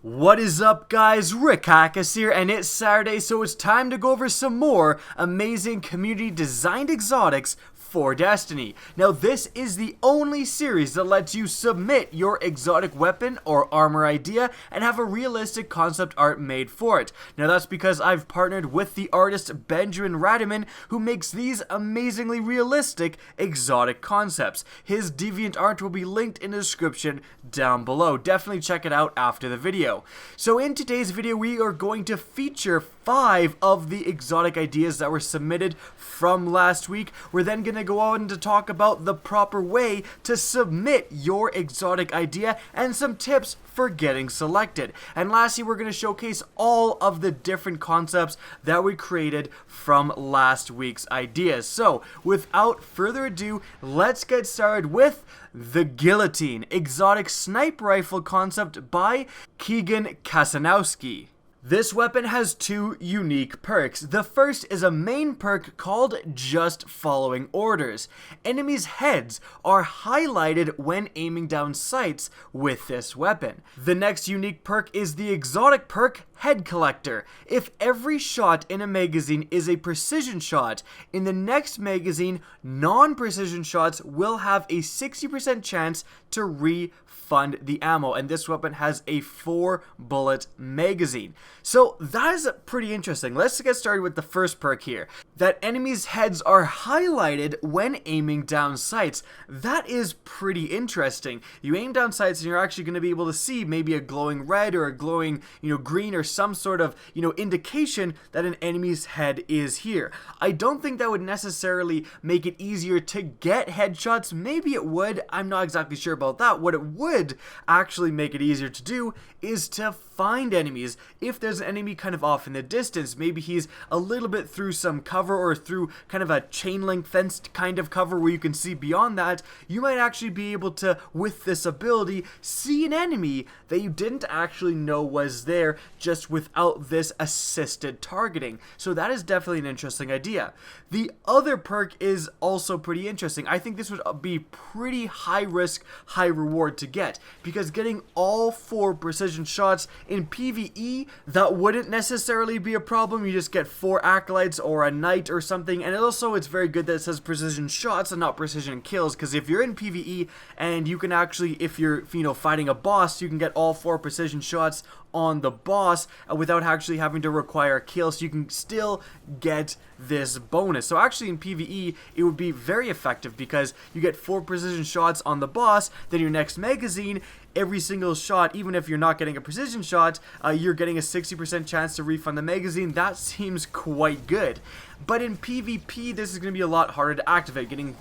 What is up, guys? Rick Hackus here, and it's Saturday, so it's time to go over some more amazing community designed exotics for Destiny. Now, this is the only series that lets you submit your exotic weapon or armor idea and have a realistic concept art made for it. Now, that's because I've partnered with the artist Benjamin Radiman, who makes these amazingly realistic exotic concepts. His deviant art will be linked in the description down below. Definitely check it out after the video. So in today's video, we are going to feature 5 of the exotic ideas that were submitted from last week. We're then going to go on to talk about the proper way to submit your exotic idea and some tips for getting selected. And lastly, we're going to showcase all of the different concepts that we created from last week's ideas. So without further ado, let's get started with the Guillotine, exotic sniper rifle concept by Keegan Kasanowski. This weapon has 2 unique perks. The first is a main perk called Just Following Orders. Enemies' heads are highlighted when aiming down sights with this weapon. The next unique perk is the exotic perk Head Collector. If every shot in a magazine is a precision shot, in the next magazine, non-precision shots will have a 60% chance to refund the ammo, and this weapon has a 4-bullet magazine. So that is pretty interesting. Let's get started with the first perk here. That enemies' heads are highlighted when aiming down sights. That is pretty interesting. You aim down sights and you're actually going to be able to see maybe a glowing red or a glowing, green or some sort of, indication that an enemy's head is here. I don't think that would necessarily make it easier to get headshots. Maybe it would. I'm not exactly sure about that. What it would actually make it easier to do is to find enemies. If there's an enemy kind of off in the distance, maybe he's a little bit through some cover or through kind of a chain link fenced kind of cover where you can see beyond that, you might actually be able to, with this ability, see an enemy that you didn't actually know was there just without this assisted targeting. So that is definitely an interesting idea. The other perk is also pretty interesting. I think this would be pretty high risk, high reward to get, because getting all 4 precision shots in PvE, that wouldn't necessarily be a problem. You just get 4 acolytes or a knight or something, and also it's very good that it says precision shots and not precision kills, because if you're in PvE and you can actually, if you're fighting a boss, you can get all 4 precision shots on the boss without actually having to require a kill, so you can still get this bonus. So actually in PvE it would be very effective because you get 4 precision shots on the boss, then your next magazine, every single shot, even if you're not getting a precision shot, you're getting a 60% chance to refund the magazine. That seems quite good. But in PvP, this is going to be a lot harder to activate, getting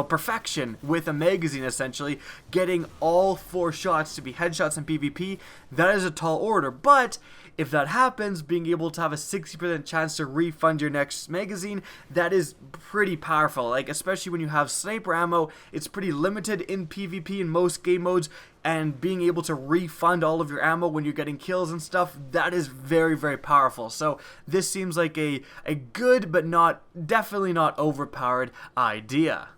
perfection with a magazine, essentially. Getting all 4 shots to be headshots in PvP, that is a tall order. But if that happens, being able to have a 60% chance to refund your next magazine, that is pretty powerful. Like, especially when you have sniper ammo, it's pretty limited in PvP in most game modes, and being able to refund all of your ammo when you're getting kills and stuff, that is very, very powerful. So this seems like a good but definitely not overpowered idea.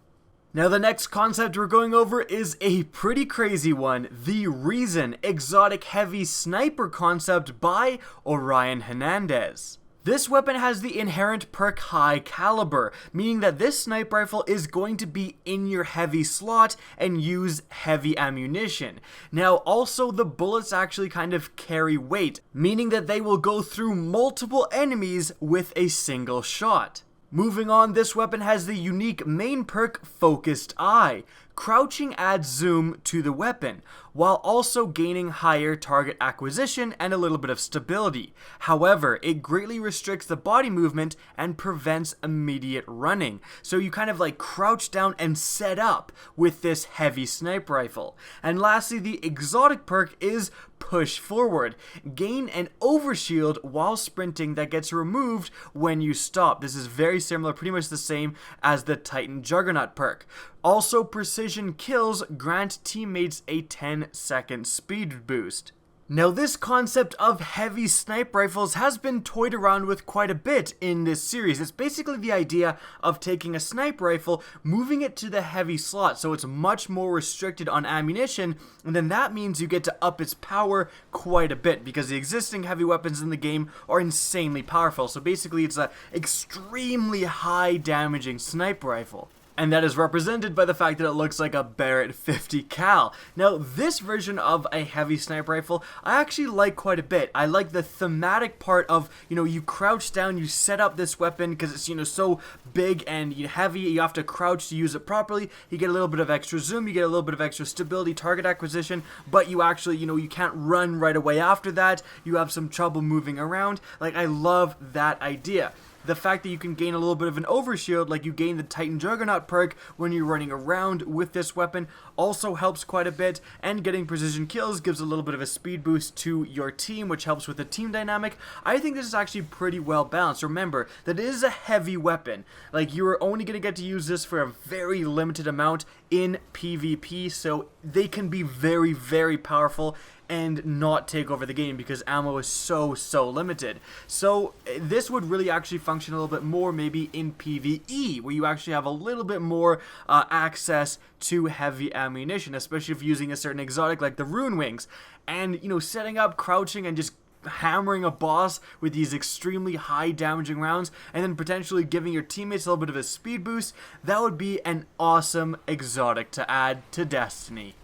Now the next concept we're going over is a pretty crazy one, the Reason exotic heavy sniper concept by Orion Hernandez. This weapon has the inherent perk High Caliber, meaning that this sniper rifle is going to be in your heavy slot and use heavy ammunition. Now also the bullets actually kind of carry weight, meaning that they will go through multiple enemies with a single shot. Moving on, this weapon has the unique main perk Focused Eye. Crouching adds zoom to the weapon, while also gaining higher target acquisition and a little bit of stability. However, it greatly restricts the body movement and prevents immediate running. So you kind of like crouch down and set up with this heavy sniper rifle. And lastly, the exotic perk is Push Forward. Gain an overshield while sprinting that gets removed when you stop. This is very similar, pretty much the same as the Titan Juggernaut perk. Also, precision kills grant teammates a 10-second speed boost. Now, this concept of heavy sniper rifles has been toyed around with quite a bit in this series. It's basically the idea of taking a sniper rifle, moving it to the heavy slot, so it's much more restricted on ammunition, and then that means you get to up its power quite a bit, because the existing heavy weapons in the game are insanely powerful. So basically, it's an extremely high damaging sniper rifle. And that is represented by the fact that it looks like a Barrett 50 cal. Now, this version of a heavy sniper rifle, I actually like quite a bit. I like the thematic part of, you crouch down, you set up this weapon because it's, so big and heavy, you have to crouch to use it properly. You get a little bit of extra zoom, you get a little bit of extra stability, target acquisition, but you actually, you can't run right away after that. You have some trouble moving around. Like, I love that idea. The fact that you can gain a little bit of an overshield, like you gain the Titan Juggernaut perk when you're running around with this weapon, also helps quite a bit, and getting precision kills gives a little bit of a speed boost to your team, which helps with the team dynamic. I think this is actually pretty well balanced. Remember that it is a heavy weapon. Like, you're only going to get to use this for a very limited amount in PvP, so they can be very, very powerful and not take over the game because ammo is so limited. So this would really actually function a little bit more maybe in PvE, where you actually have a little bit more access to heavy ammunition, especially if using a certain exotic like the Rune Wings. And, setting up, crouching, and just hammering a boss with these extremely high damaging rounds, and then potentially giving your teammates a little bit of a speed boost, that would be an awesome exotic to add to Destiny.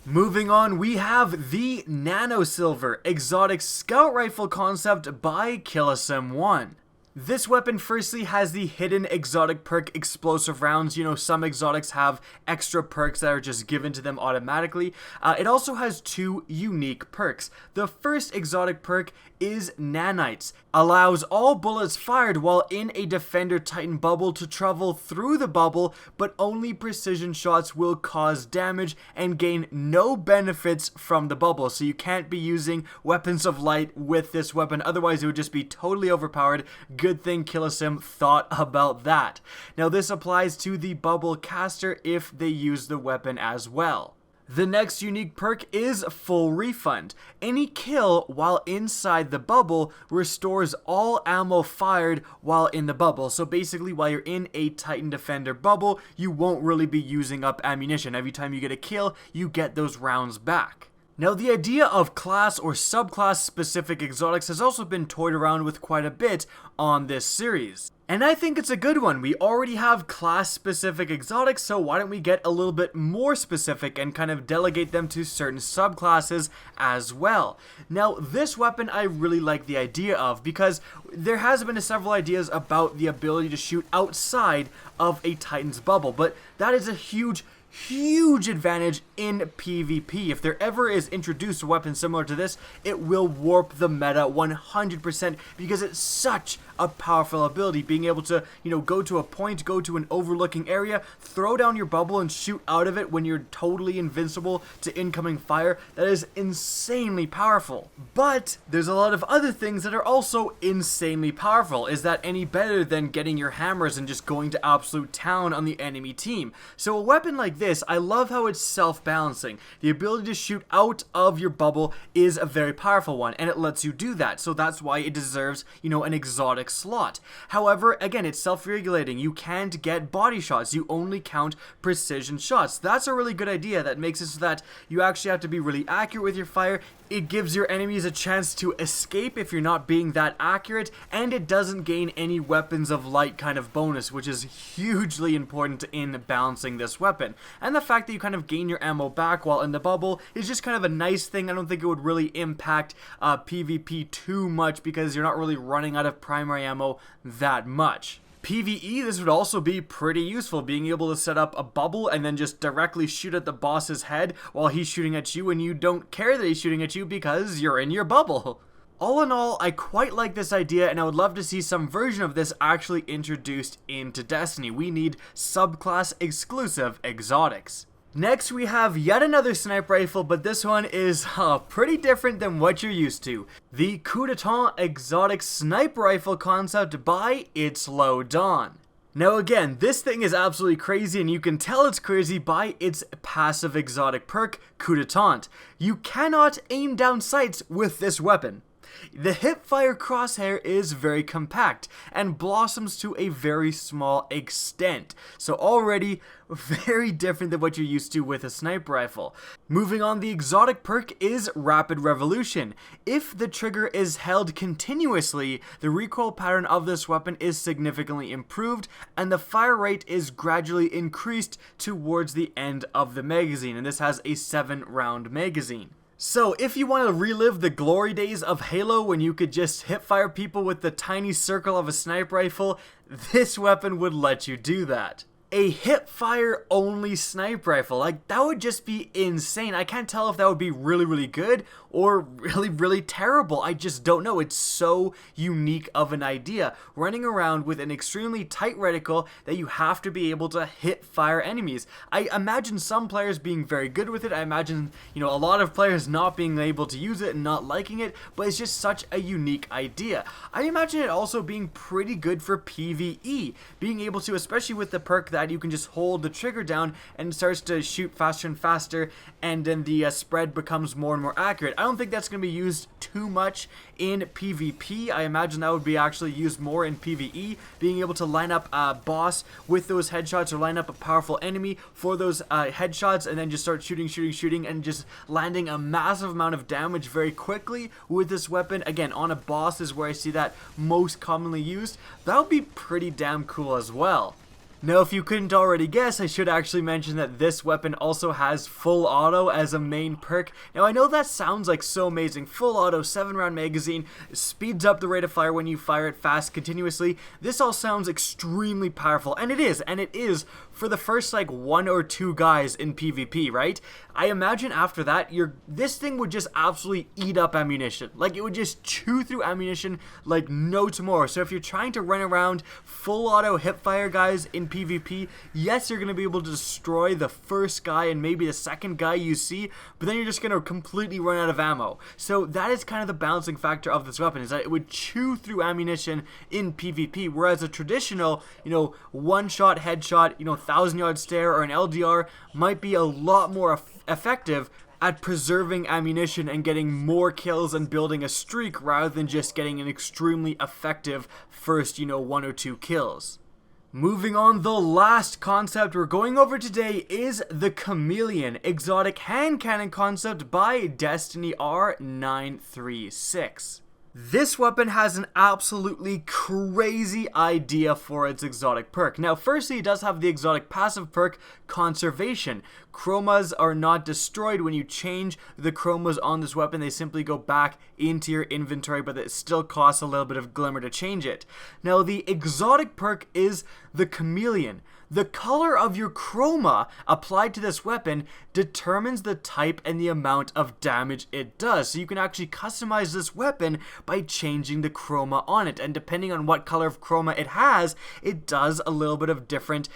Moving on, we have the Nano Silver exotic scout rifle concept by Guillotine. This weapon firstly has the hidden exotic perk explosive rounds. Some exotics have extra perks that are just given to them automatically. It also has two unique perks. The first exotic perk is Nanites. Allows all bullets fired while in a Defender Titan bubble to travel through the bubble, but only precision shots will cause damage and gain no benefits from the bubble. So you can't be using weapons of light with this weapon, otherwise it would just be totally overpowered. Good thing Guillotine thought about that. Now, this applies to the bubble caster if they use the weapon as well. The next unique perk is Full Refund. Any kill while inside the bubble restores all ammo fired while in the bubble. So basically, while you're in a Titan Defender bubble, you won't really be using up ammunition. Every time you get a kill, you get those rounds back. Now, the idea of class or subclass specific exotics has also been toyed around with quite a bit on this series. And I think it's a good one. We already have class specific exotics, so why don't we get a little bit more specific and kind of delegate them to certain subclasses as well. Now, this weapon I really like the idea of, because there has been several ideas about the ability to shoot outside of a Titan's bubble, but that is a huge advantage in PvP. If there ever is introduced a weapon similar to this, it will warp the meta 100% because it's such a powerful ability. Being able to, go to a point, go to an overlooking area, throw down your bubble and shoot out of it when you're totally invincible to incoming fire, that is insanely powerful. But there's a lot of other things that are also insanely powerful. Is that any better than getting your hammers and just going to absolute town on the enemy team? So a weapon like this, I love how it's self-balancing. The ability to shoot out of your bubble is a very powerful one, and it lets you do that, so that's why it deserves, an exotic slot. However, again, it's self-regulating. You can't get body shots. You only count precision shots. That's a really good idea that makes it so that you actually have to be really accurate with your fire. It gives your enemies a chance to escape if you're not being that accurate, and it doesn't gain any weapons of light kind of bonus, which is hugely important in balancing this weapon. And the fact that you kind of gain your ammo back while in the bubble is just kind of a nice thing. I don't think it would really impact PvP too much because you're not really running out of primary ammo that much. PvE, this would also be pretty useful, being able to set up a bubble and then just directly shoot at the boss's head while he's shooting at you, and you don't care that he's shooting at you because you're in your bubble. All in all, I quite like this idea, and I would love to see some version of this actually introduced into Destiny. We need subclass exclusive exotics. Next, we have yet another sniper rifle, but this one is pretty different than what you're used to. The Guillotine exotic sniper rifle concept by It's Low Dawn. Now again, this thing is absolutely crazy, and you can tell it's crazy by its passive exotic perk, Guillotine. You cannot aim down sights with this weapon. The hipfire crosshair is very compact and blossoms to a very small extent, so already very different than what you're used to with a sniper rifle. Moving on, the exotic perk is Rapid Revolution. If the trigger is held continuously, the recoil pattern of this weapon is significantly improved and the fire rate is gradually increased towards the end of the magazine, and this has a 7-round magazine. So, if you want to relive the glory days of Halo when you could just hipfire people with the tiny circle of a sniper rifle, this weapon would let you do that. A hipfire only sniper rifle, like, that would just be insane. I can't tell if that would be really good or really terrible. I just don't know. It's so unique of an idea, running around with an extremely tight reticle that you have to be able to hit fire enemies. I imagine some players being very good with it. I imagine, a lot of players not being able to use it and not liking it, but it's just such a unique idea. I imagine it also being pretty good for PvE, being able to, especially with the perk that you can just hold the trigger down and it starts to shoot faster and faster, and then the spread becomes more and more accurate. I don't think that's going to be used too much in PvP. I imagine that would be actually used more in PvE, being able to line up a boss with those headshots or line up a powerful enemy for those headshots and then just start shooting and just landing a massive amount of damage very quickly with this weapon. Again, on a boss is where I see that most commonly used. That would be pretty damn cool as well. Now, if you couldn't already guess, I should actually mention that this weapon also has full auto as a main perk. Now, I know that sounds like so amazing. Full auto, 7-round magazine, speeds up the rate of fire when you fire it fast continuously. This all sounds extremely powerful, and it is for the first like 1 or 2 guys in PvP, right? I imagine after that, this thing would just absolutely eat up ammunition. Like, it would just chew through ammunition like no tomorrow. So if you're trying to run around full auto hipfire guys in PvP, yes, you're going to be able to destroy the first guy and maybe the second guy you see, but then you're just going to completely run out of ammo. So that is kind of the balancing factor of this weapon, is that it would chew through ammunition in PvP, whereas a traditional, one-shot headshot, 1,000-yard stare or an LDR might be a lot more effective at preserving ammunition and getting more kills and building a streak rather than just getting an extremely effective first, 1 or 2 kills. Moving on, the last concept we're going over today is the Chameleon, exotic hand cannon concept by Destiny R936. This weapon has an absolutely crazy idea for its exotic perk. Now, firstly, it does have the exotic passive perk, Conservation. Chromas are not destroyed when you change the chromas on this weapon. They simply go back into your inventory, but it still costs a little bit of glimmer to change it. Now, the exotic perk is the Chameleon. The color of your chroma applied to this weapon determines the type and the amount of damage it does. So you can actually customize this weapon by changing the chroma on it. And depending on what color of chroma it has, it does a little bit of different,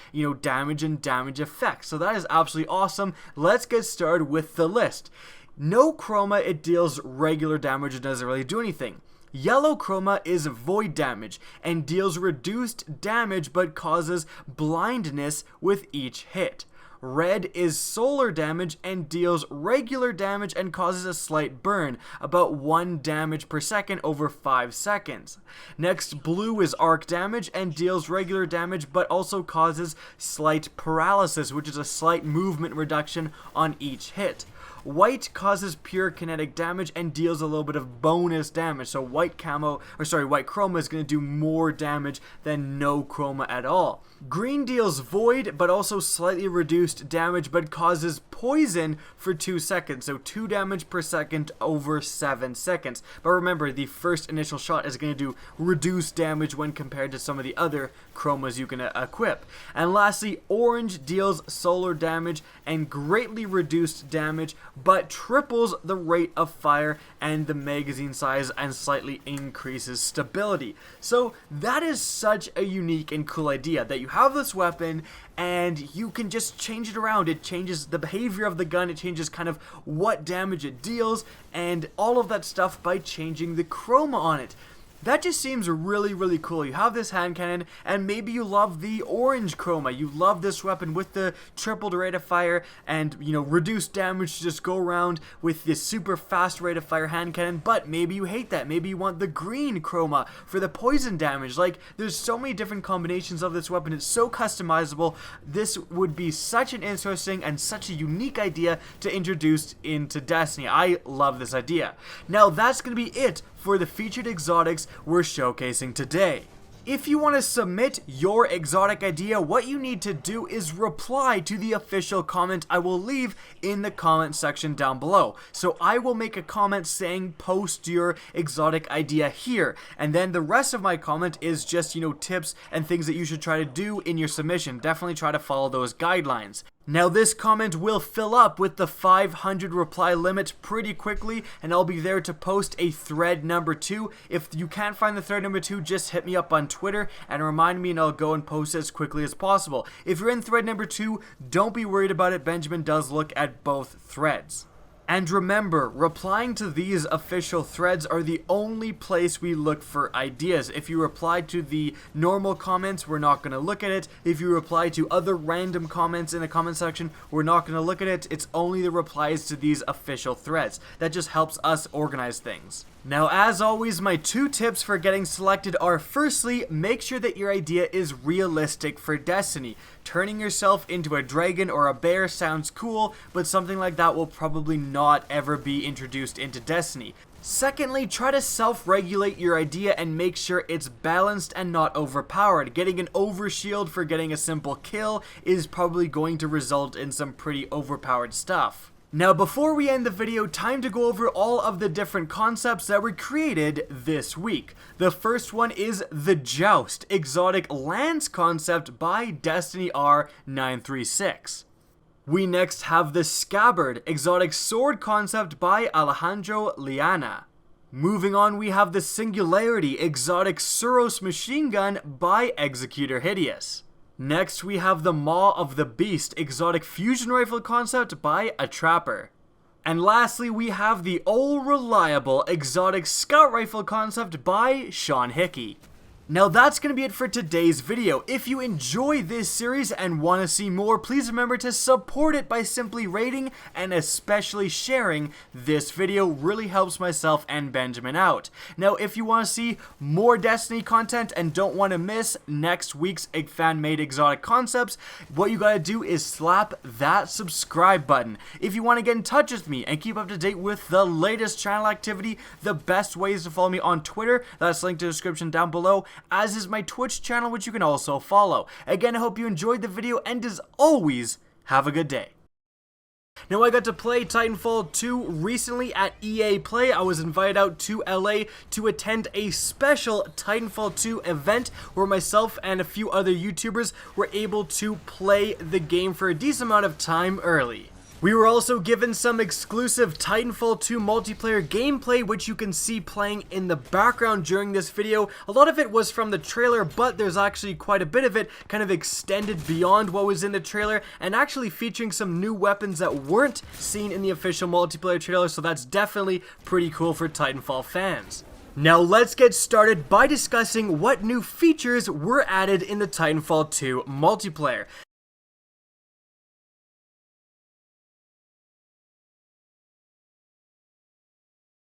damage and damage effects. So that is absolutely awesome. Let's get started with the list. No chroma, it deals regular damage and doesn't really do anything. Yellow chroma is void damage and deals reduced damage but causes blindness with each hit. Red is solar damage and deals regular damage and causes a slight burn, about 1 damage per second over 5 seconds. Next, blue is arc damage and deals regular damage but also causes slight paralysis, which is a slight movement reduction on each hit. White causes pure kinetic damage and deals a little bit of bonus damage. So white chroma is going to do more damage than no chroma at all. Green deals void but also slightly reduced damage but causes poison for 2 seconds. So 2 damage per second over 7 seconds. But remember, the first initial shot is going to do reduced damage when compared to some of the other chromas you can equip. And lastly, orange deals solar damage and greatly reduced damage but triples the rate of fire and the magazine size and slightly increases stability. So that is such a unique and cool idea, that you have this weapon and you can just change it around. It changes the behavior of the gun, it changes kind of what damage it deals and all of that stuff by changing the chroma on it. That just seems really cool. You have this hand cannon, and maybe you love the orange chroma. You love this weapon with the tripled rate of fire and, you know, reduced damage to just go around with this super fast rate of fire hand cannon, but maybe you hate that. Maybe you want the green chroma for the poison damage. Like, there's so many different combinations of this weapon. It's so customizable. This would be such an interesting and such a unique idea to introduce into Destiny. I love this idea. Now, that's going to be it for the featured exotics we're showcasing today. If you want to submit your exotic idea, what you need to do is reply to the official comment I will leave in the comment section down below. So I will make a comment saying post your exotic idea here, and then the rest of my comment is just, you know, tips and things that you should try to do in your submission. Definitely try to follow those guidelines. Now, this comment will fill up with the 500 reply limit pretty quickly, and I'll be there to post a thread number 2. If you can't find the thread number 2, just hit me up on Twitter and remind me, and I'll go and post it as quickly as possible. If you're in thread number 2, don't be worried about it. Benjamin does look at both threads. And remember, replying to these official threads are the only place we look for ideas. If you reply to the normal comments, we're not going to look at it. If you reply to other random comments in the comment section, we're not going to look at it. It's only the replies to these official threads. That just helps us organize things. Now, as always, my 2 tips for getting selected are, firstly, make sure that your idea is realistic for Destiny. Turning yourself into a dragon or a bear sounds cool, but something like that will probably not ever be introduced into Destiny. Secondly, try to self-regulate your idea and make sure it's balanced and not overpowered. Getting an overshield for getting a simple kill is probably going to result in some pretty overpowered stuff. Now, before we end the video, time to go over all of the different concepts that were created this week. The first one is the Joust exotic lance concept by Destiny R936. We next have the Scabbard exotic sword concept by Alejandro Liana. Moving on, we have the Singularity exotic Suros machine gun by Executor Hideous. Next, we have the Maw of the Beast exotic fusion rifle concept by A Trapper. And lastly, we have the all-reliable exotic scout rifle concept by Sean Hickey. Now, that's going to be it for today's video. If you enjoy this series and want to see more, please remember to support it by simply rating and especially sharing this video. Really helps myself and Benjamin out. Now, if you want to see more Destiny content and don't want to miss next week's fan-made exotic concepts, what you got to do is slap that subscribe button. If you want to get in touch with me and keep up to date with the latest channel activity, the best way is to follow me on Twitter. That's linked in the description down below, as is my Twitch channel, which you can also follow. Again, I hope you enjoyed the video, and as always, have a good day. Now, I got to play Titanfall 2 recently at EA Play. I was invited out to LA to attend a special Titanfall 2 event where myself and a few other YouTubers were able to play the game for a decent amount of time early. We were also given some exclusive Titanfall 2 multiplayer gameplay, which you can see playing in the background during this video. A lot of it was from the trailer, but there's actually quite a bit of it kind of extended beyond what was in the trailer, and actually featuring some new weapons that weren't seen in the official multiplayer trailer, so that's definitely pretty cool for Titanfall fans. Now let's get started by discussing what new features were added in the Titanfall 2 multiplayer.